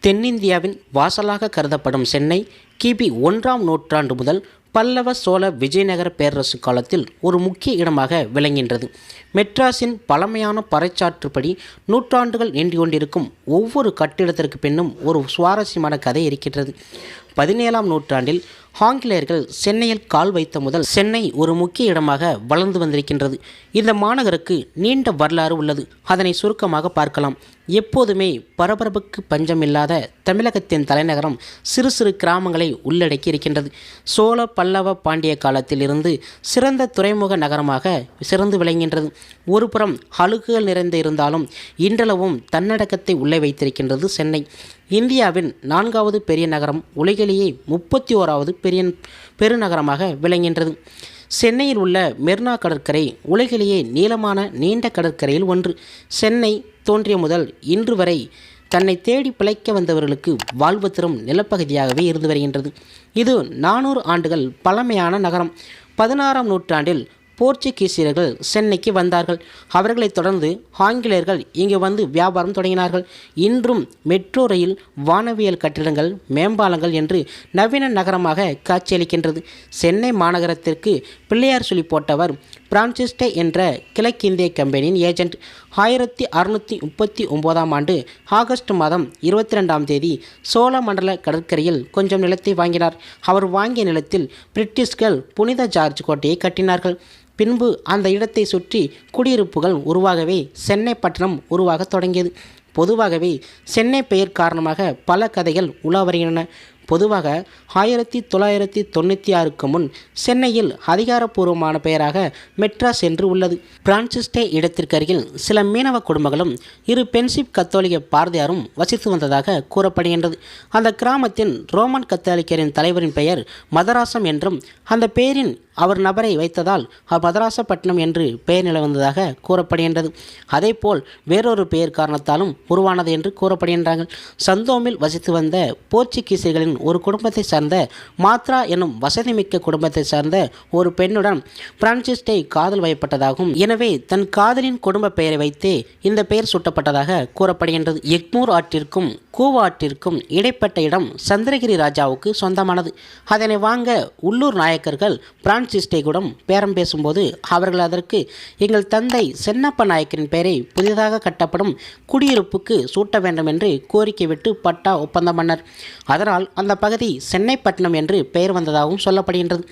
தென்னிந்தியாவின் வாசலாக கருதப்படும் சென்னை கிபி 1ஆம் நூற்றாண்டு முதல் பல்லவ சோழ விஜயநகர பேரரசு காலத்தில் ஒரு முக்கிய இடமாக விளங்குகின்றது. மெட்ராஸின் பழமையான பறைச்சாற்றுப்படி நூற்றாண்டுகள் நீண்டு கொண்டிருக்கும் ஒவ்வொரு கட்டிடத்திற்கு பின்னும் ஒரு சுவாரஸ்யமான கதை இருக்கின்றது. 17ஆம் நூற்றாண்டில் ஆங்கிலேயர்கள் சென்னையில் கால் வைத்த முதல் சென்னை ஒரு முக்கிய இடமாக வளர்ந்து வந்திருக்கின்றது. இந்த மாநகருக்கு நீண்ட வரலாறு உள்ளது. அதனை சுருக்கமாக பார்க்கலாம். எப்போதுமே பரபரப்புக்கு பஞ்சமில்லாத தமிழகத்தின் தலைநகரம் சிறு சிறு கிராமங்களை உள்ளடக்கி இருக்கின்றது. சோழ பல்லவ பாண்டிய காலத்தில் இருந்து சிறந்த துறைமுக நகரமாக சிறந்து விளங்குகின்றது. ஒருபுறம் அழுகுகள் நிறைந்து இருந்தாலும் இன்றளவும் தன்னடக்கத்தை உள்ளே வைத்திருக்கின்றது சென்னை. இந்தியாவின் 4வது பெரிய நகரம், உலகிலேயே 31வது பெருநகரமாக விளங்குகின்றது. சென்னையில் உள்ள மெரினா கடற்கரை உலகிலேயே நீளமான நீண்ட கடற்கரையில் ஒன்று. சென்னை தோன்றிய முதல் இன்று வரை தன்னை தேடி பிழைக்க வந்தவர்களுக்கு வாழ்வு தரும் நிலப்பகுதியாகவே இருந்து வருகின்றது. இது 400 ஆண்டுகள் பழமையான நகரம். 16ஆம் நூற்றாண்டில் போர்ச்சுகீசியர்கள் சென்னைக்கு வந்தார்கள். அவர்களைத் தொடர்ந்து ஆங்கிலேயர்கள் இங்கு வந்து வியாபாரம் தொடங்கினார்கள். இன்றும் மெட்ரோ ரயில், வானவியல் கட்டிடங்கள், மேம்பாலங்கள் என்று நவீன நகரமாக காட்சியளிக்கின்றது. சென்னை மாநகரத்திற்கு பிள்ளையார் சொல்லி போட்டவர் பிரான்சிஸ்டே என்ற கிழக்கிந்திய கம்பெனியின் ஏஜென்ட். 1639ஆம் ஆண்டு ஆகஸ்ட் மாதம் 22ஆம் தேதி சோழமண்டல கடற்கரையில் கொஞ்சம் நிலத்தை வாங்கினார். அவர் வாங்கிய நிலத்தில் பிரிட்டிஷ்கள் புனித ஜார்ஜ் கோட்டையை கட்டினார்கள். பின்பு அந்த இடத்தை சுற்றி குடியிருப்புகள் உருவாகவே சென்னை பட்டணம் உருவாக தொடங்கியது. பொதுவாகவே சென்னை பெயர் காரணமாக பல கதைகள் உலா வருகின்றன. பொதுவாக 1996க்கு முன் சென்னையில் அதிகாரப்பூர்வமான பெயராக மெட்ராஸ் என்று உள்ளது. பிரான்சிஸ்டே இடத்திற்கு அருகில் சில மீனவ குடும்பங்களும் 2 பென்சிப் கத்தோலிக்க பாரதியாரும் வசித்து வந்ததாக கூறப்படுகின்றது. அந்த கிராமத்தின் ரோமன் கத்தோலிக்கரின் தலைவரின் பெயர் மதராசம் என்றும், அந்த பெயரின் அவர் நபரை வைத்ததால் மதராசப்பட்டினம் என்று பெயர் நிலவந்ததாக கூறப்படுகின்றது. அதேபோல் வேறொரு பெயர் காரணத்தாலும் உருவானது என்று கூறப்படுகின்றார்கள். சந்தோமில் வசித்து வந்த போர்ச்சுகீசியர்களின் ஒரு குடும்பத்தை சார்ந்த மாத்ரா என்னும் வசதிமிக்க குடும்பத்தை சார்ந்த ஒரு பெண்ணுடன் பிரான்சிஸ்டே காதல் வயப்பட்டதாகவும், எனவே தன் காதலின் குடும்ப பெயரை வைத்தே இந்த பெயர் சூட்டப்பட்டதாக கூறப்படுகின்றது. எக்மூர் ஆற்றிற்கும் கூவா ஆற்றிற்கும் இடைப்பட்ட இடம் சந்திரகிரி ராஜாவுக்கு சொந்தமானது. அதனை வாங்க உள்ளூர் நாயக்கர்கள் பிரான்சிஸ்டேகுடன் பேரம் பேசும்போது அவர்கள் அதற்கு எங்கள் தந்தை சென்னப்ப நாயக்கரின் பெயரை புதிதாக கட்டப்படும் குடியிருப்புக்கு சூட்ட வேண்டும் என்று கோரிக்கை விட்டு பட்டா ஒப்பந்தம் பண்ணார். அதனால் அந்த பகுதி சென்னைப்பட்டினம் என்று பெயர் வந்ததாகவும் சொல்லப்படுகின்றது.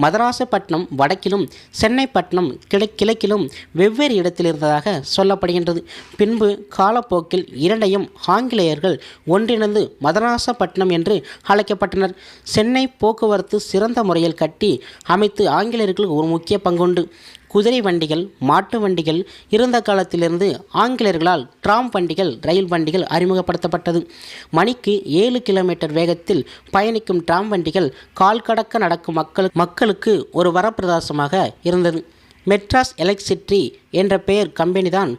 மதராசப்பட்டினம் வடக்கிலும் சென்னைப்பட்டினம் கிழக்கிலும் வெவ்வேறு இடத்தில் இருந்ததாக சொல்லப்படுகின்றது. பின்பு காலப்போக்கில் இரண்டையும் ஆங்கிலேயர்கள் ஒன்றிணைந்து மதராசப்பட்டினம் என்று அழைக்கப்பட்டனர். சென்னை போக்குவரத்து சிறந்த முறையில் கட்டி அமைத்து ஆங்கிலேயர்களுக்கு ஒரு முக்கிய பங்குண்டு. குதிரை வண்டிகள், மாட்டு வண்டிகள் இருந்த காலத்திலிருந்து ஆங்கிலேயர்களால் டிராம் வண்டிகள், ரயில் வண்டிகள் அறிமுகப்படுத்தப்பட்டது. மணிக்கு 7 கிலோமீட்டர் வேகத்தில் பயணிக்கும் டிராம் வண்டிகள் கால் கடக்க நடக்கும் மக்களுக்கு ஒரு வரப்பிரசாதமாக இருந்தது. மெட்ராஸ் எலக்ட்ரிசிட்டி என்ற பெயர் கம்பெனிதான்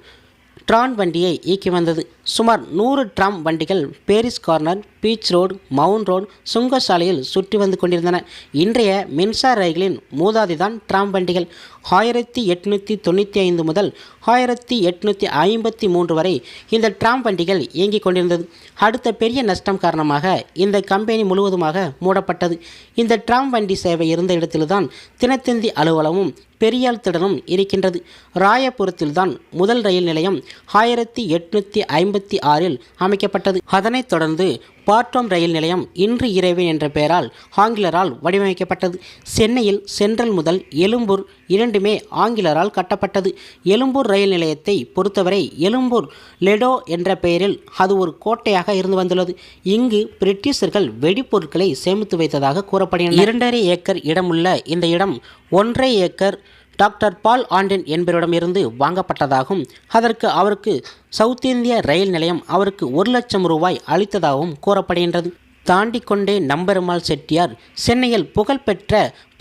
டிராம் வண்டியை இயக்கி வந்தது. சுமார் 100 டிராம் வண்டிகள் பேரிஸ் கார்னர், பீச் ரோடு, மவுண்ட் ரோடு, சுங்கசாலையில் சுற்றி வந்து கொண்டிருந்தன. இன்றைய மின்சார ரயில்களின் மூதாதிதான் டிராம் வண்டிகள். 1895 முதல் 1853 வரை இந்த டிராம் வண்டிகள் இயங்கிக் கொண்டிருந்தது. அடுத்த பெரிய நஷ்டம் காரணமாக இந்த கம்பெனி முழுவதுமாக மூடப்பட்டது. இந்த டிராம் வண்டி சேவை இருந்த இடத்தில்தான் தினத்தந்தி அலுவலகமும் பெரியாள் திடலும் இருக்கின்றது. ராயபுரத்தில்தான் முதல் ரயில் நிலையம் 1856இல் அமைக்கப்பட்டது. அதனைத் தொடர்ந்து பாட்டம் ரயில் நிலையம் இன்று இறைவன் என்ற பெயரால் ஆங்கிலரால் வடிவமைக்கப்பட்டது. சென்னையில் சென்ட்ரல் முதல் எழும்பூர் இரண்டுமே ஆங்கிலரால் கட்டப்பட்டது. எழும்பூர் ரயில் நிலையத்தை பொறுத்தவரை எழும்பூர் லெடோ என்ற பெயரில் அது ஒரு கோட்டையாக இருந்து வந்துள்ளது. இங்கு பிரிட்டிஷர்கள் வெடிப்பொருட்களை சேமித்து வைத்ததாக கூறப்படுகிறது. 2.5 ஏக்கர் இடமுள்ள இந்த இடம் 1.5 ஏக்கர் டாக்டர் பால் ஆண்டின் என்பவரிடமிருந்து வாங்கப்பட்டதாகவும், அதற்கு அவருக்கு சவுத் இந்திய ரயில் நிலையம் அவருக்கு 1 லட்சம் ரூபாய் அளித்ததாகவும் கூறப்படுகின்றது. தாண்டிக்கொண்டே நம்பெருமாள் செட்டியார் சென்னையில் புகழ்பெற்ற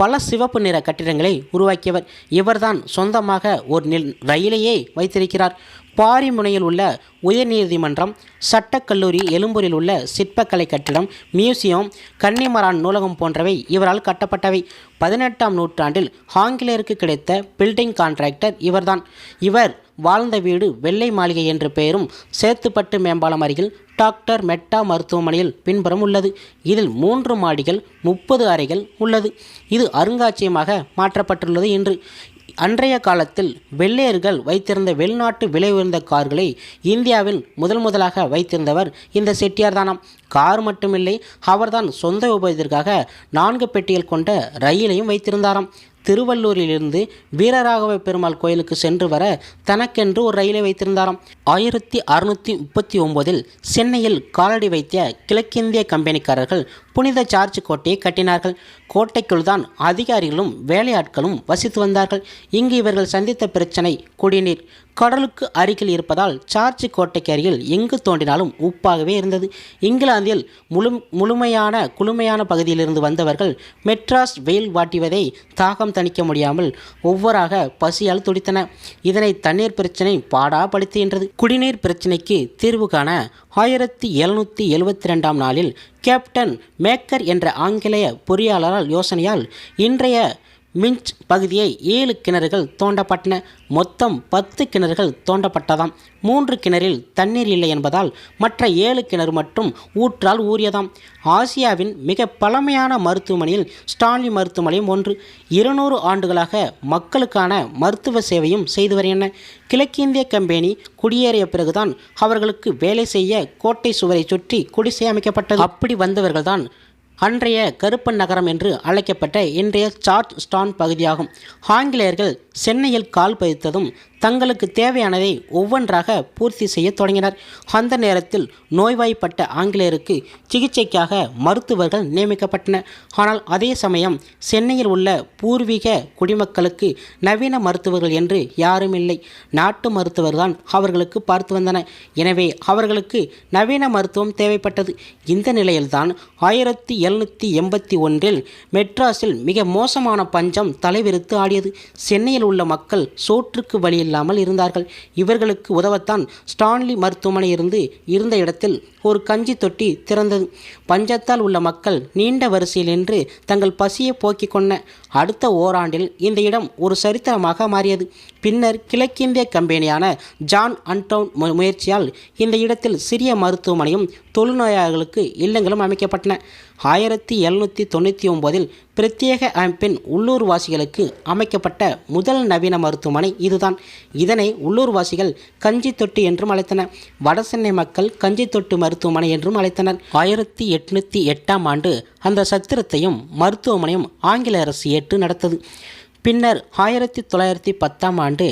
பல சிவப்பு நிற கட்டிடங்களை உருவாக்கியவர். இவர்தான் சொந்தமாக ஒரு ரயிலையே வைத்திருக்கிறார். பாரிமுனையில் உள்ள உயர்நீதிமன்றம், சட்டக்கல்லூரி, எழும்பூரில் உள்ள சிற்பக்கலை கட்டிடம், மியூசியம், கன்னிமரான் நூலகம் போன்றவை இவரால் கட்டப்பட்டவை. 18ஆம் நூற்றாண்டில் ஆங்கிலேயருக்கு கிடைத்த பில்டிங் கான்ட்ராக்டர் இவர்தான். இவர் வாழ்ந்த வீடு வெள்ளை மாளிகை என்ற பெயரும் சேத்துப்பட்டு மேம்பாலம் அருகில் டாக்டர் மெட்டா மருத்துவமனையில் பின்புறம் உள்ளது. இதில் 3 மாடிகள் 30 அறைகள் உள்ளது. இது அருங்காட்சியகமாக மாற்றப்பட்டுள்ளது. இன்று அன்றைய காலத்தில் வெள்ளையர்கள் வைத்திருந்த வெளிநாட்டு விலை உயர்ந்த கார்களை இந்தியாவில் முதலாக வைத்திருந்தவர் இந்த செட்டியார் தானாம். கார் மட்டுமில்லை, அவர்தான் சொந்த உபயோகத்திற்காக 4 பெட்டிகள் கொண்ட ரயிலையும் வைத்திருந்தாராம். திருவள்ளூரிலிருந்து வீரராகவ பெருமாள் கோயிலுக்கு சென்று வர தனக்கென்று ஒரு ரயிலை வைத்திருந்தாராம். 1639 சென்னையில் காலடி வைத்த கிழக்கிந்திய கம்பெனிக்காரர்கள் புனித ஜார்ஜ் கோட்டையை கட்டினார்கள். கோட்டைக்குள் தான் அதிகாரிகளும் வேலையாட்களும் வசித்து வந்தார்கள். இங்கு இவர்கள் சந்தித்த பிரச்சனை குடிநீர். கடலுக்கு அருகில் இருப்பதால் ஜார்ஜ் கோட்டைக்கு அருகில் எங்கு தோண்டினாலும் உப்பாகவே இருந்தது. இங்கிலாந்தில் குளுமையான பகுதியிலிருந்து வந்தவர்கள் மெட்ராஸ் வெயில் வாட்டிவதை தாகம் தணிக்க முடியாமல் ஒவ்வொருவராக பசியால் துடித்தன. இதனை தண்ணீர் பிரச்சனை பாடா படுத்துகின்றது. குடிநீர் பிரச்சனைக்கு தீர்வு காண 1772ஆம் நாளில் கேப்டன் மேக்கர் என்ற ஆங்கிலேய பொறியாளரால் யோசனையால் இன்றைய மின்ச் பகுதியை 7 கிணறுகள் தோண்டப்பட்டன. மொத்தம் 10 கிணறுகள் தோண்டப்பட்டதாம். 3 கிணறில் தண்ணீர் இல்லை என்பதால் மற்ற 7 கிணறு மட்டும் ஊற்றால் ஊறியதாம். ஆசியாவின் மிக பழமையான மருத்துவமனையில் ஸ்டான்லி மருத்துவமனையும் ஒன்று. 200 ஆண்டுகளாக மக்களுக்கான மருத்துவ சேவையும் செய்து வருகின்றன. கிழக்கிந்திய கம்பெனி குடியேறிய பிறகுதான் அவர்களுக்கு வேலை செய்ய கோட்டை சுவரை சுற்றி குடிசை அமைக்கப்பட்டது. அப்படி வந்தவர்கள்தான் அன்றைய கருப்பன் நகரம் என்று அழைக்கப்பட்ட இன்றைய சார்ஜ் ஸ்டான் பகுதியாகும். ஆங்கிலேயர்கள் சென்னையில் கால் பதித்ததும் தங்களுக்கு தேவையானதை ஒவ்வொன்றாக பூர்த்தி செய்ய தொடங்கினர். அந்த நேரத்தில் நோய்வாய்ப்பட்ட ஆங்கிலேயருக்கு சிகிச்சைக்காக மருத்துவர்கள் நியமிக்கப்பட்டனர். ஆனால் அதே சமயம் சென்னையில் உள்ள பூர்வீக குடிமக்களுக்கு நவீன மருத்துவர்கள் என்று யாரும் இல்லை. நாட்டு மருத்துவர்தான் அவர்களுக்கு பார்த்து வந்தனர். எனவே அவர்களுக்கு நவீன மருத்துவம் தேவைப்பட்டது. இந்த நிலையில்தான் 1781 மெட்ராஸில் மிக மோசமான பஞ்சம் தலைவிரித்து ஆடியது. சென்னையில் உள்ள மக்கள் சோற்றுக்கு வழி இல்லாமல் இருந்தார்கள். இவர்களுக்கு உதவத்தான் ஸ்டான்லி மருத்துவமனை இருந்த இடத்தில் ஒரு கஞ்சி தொட்டி திறந்தது. பஞ்சத்தால் உள்ள மக்கள் நீண்ட வரிசையில் நின்று தங்கள் பசியை போக்கிக் கொண்ட அடுத்த ஓராண்டில் இந்த இடம் ஒரு சரித்திரமாக மாறியது. பின்னர் கிழக்கிந்திய கம்பெனியான ஜான் அன்டவுன் முயற்சியால் இந்த இடத்தில் சிறிய மருத்துவமனையும் தொழுநோயாளர்களுக்கு இல்லங்களும் அமைக்கப்பட்டன. 1799 பிரத்யேக அமைப்பின் உள்ளூர்வாசிகளுக்கு அமைக்கப்பட்ட முதல் நவீன மருத்துவமனை இதுதான். இதனை உள்ளூர்வாசிகள் கஞ்சி தொட்டி என்றும் அழைத்தனர். வடசென்னை மக்கள் கஞ்சி தொட்டு மருத்துவமனை என்றும் அழைத்தனர். 1808ஆம் ஆண்டு அந்த சத்திரத்தையும் மருத்துவமனையும் ஆங்கில அரசு ஏற்று நடத்தது. பின்னர் 1910ஆம் ஆண்டு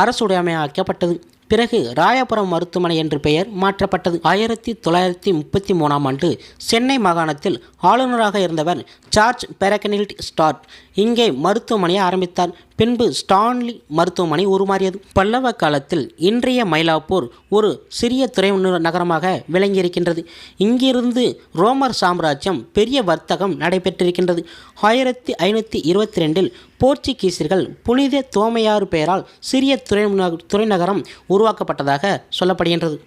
அரசுடைமையாக்கப்பட்டது. பிறகு ராயபுரம் மருத்துவமனை என்று பெயர் மாற்றப்பட்டது. 1933ஆம் ஆண்டு சென்னை மாகாணத்தில் ஆளுநராக இருந்தவர் ஜார்ஜ் பெரகனில்ட் ஸ்டார்ட் இங்கே மருத்துவமனையை ஆரம்பித்தார். பின்பு ஸ்டான்லி மருத்துவமனை உருமாறியது. பல்லவ காலத்தில் இன்றைய மயிலாப்பூர் ஒரு சிறிய துறை நகரமாக விளங்கியிருக்கின்றது. இங்கிருந்து ரோமர் சாம்ராஜ்யம் பெரிய வர்த்தகம் நடைபெற்றிருக்கின்றது. 1522 போர்ச்சுகீசியர்கள் புனித தோமையாறு பெயரால் சிறிய துறை நகரம் உருவாக்கப்பட்டதாக சொல்லப்படுகின்றது.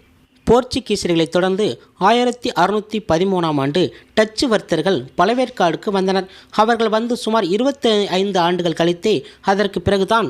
போர்ச்சுகீசியர்களை தொடர்ந்து 1613ஆம் ஆண்டு டச்சு வர்த்தகர்கள் பழவேற்காடுக்கு வந்தனர். அவர்கள் வந்து சுமார் 25 ஆண்டுகள் கழித்தே அதற்கு பிறகுதான்